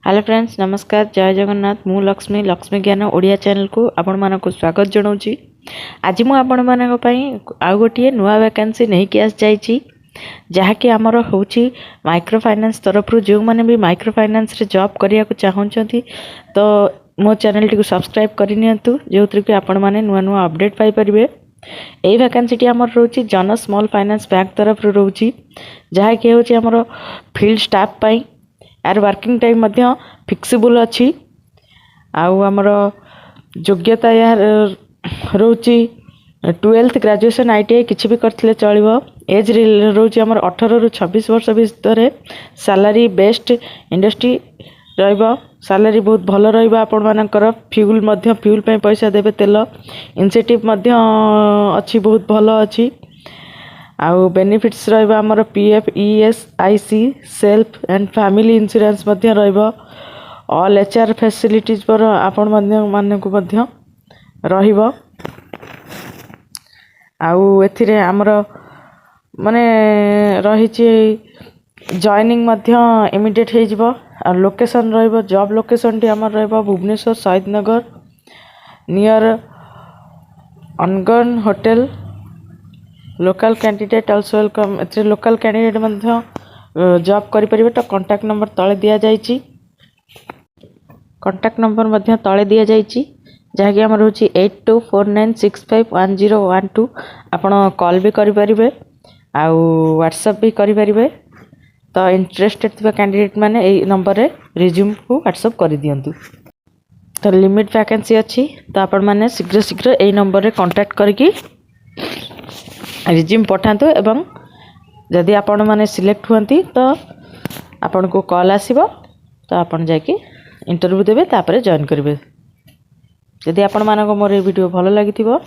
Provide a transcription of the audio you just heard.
Hello friends नमस्कार जय जगन्नाथ मु लक्ष्मी लक्ष्मी ज्ञान ओडिया चैनल को आपण मानक स्वागत जनाऊँगी। आज मु आपण मानक आउ गोटे नुआ वैकेंसी नहीं कि आस जाइछि जहाँकि आमर होछि माइक्रो फाइनेंस तरफ जो मैंने भी माइक्रो फाइनेंस रे जॉब करिया को चाहउछंती तो मो चैनल टी को सब्सक्राइब करि नियंतु जोथि कि आपण माने नुआ नुआ अपडेट पाई परिबे। एई वैकेंसी टी हमर रोछि जन स्मॉल फाइनेंस बैंक तरफ रोछि जहाँकि होछि हमर फील्ड स्टाफ पाई यार वर्किंग टाइम मध्य फिक्सिबल अच्छी आमर योग्यता यार रोची 12th ग्रेजुएशन ITI किसी भी करथिले चलिबो। एज रोची हमर 18 रु 26 वर्ष भितर सैलरी बेस्ट इंडस्ट्री रहिबो। सैलरी बहुत भल रहिबो आपण मानकर फ्यूल मध्य फ्यूल पे पैसा देबे तेल इनसेटिव मध्य अच्छी बहुत भल अच्छी आउ बेनिफिट्स रहिबा हमर PF ESIC self and family insurance मध्य रहिबो। ऑल HR फैसिलिटीज पर आपण माने को मध्य रहिबो। आउ एथिरे हमर माने रहिछि जॉइनिंग मध्य इमीडिएट हे जिवो। आ लोकेशन रहिबो जॉब लोकेशन टी हमर रहिबो भुवनेश्वर शहीद नगर नियर अनगन hotel. Local candidate also welcome. एथरे लोकल कैंडिडेट मध्य जॉब करि परिबे। तो कांटेक्ट नंबर तळे दिया जाइछि कांटेक्ट नंबर मध्य तळे दिया जाइछि जहाँकि हमर होछि 8249651012। आपण कॉल भी करि परिबे आउ व्हाट्सएप भी करि परिबे। तो इंटरेस्टेड थिबा कैंडिडेट माने एई नंबर रे रिज्यूम को व्हाट्सएप करि दियंतु। तो लिमिट वैकेंसी अछि तो आपण माने शीघ्र शीघ्र एई नंबर रे कांटेक्ट करके रिज्यूम पठातु एवं जदि आपण माने सिलेक्ट हुअंती तो आपण को कॉल आसीबो तो आपण जाके इंटरव्यू देबे तापरे जॉइन करिवे। जदि आपण मानको मोर वीडियो भलो लागिथिबो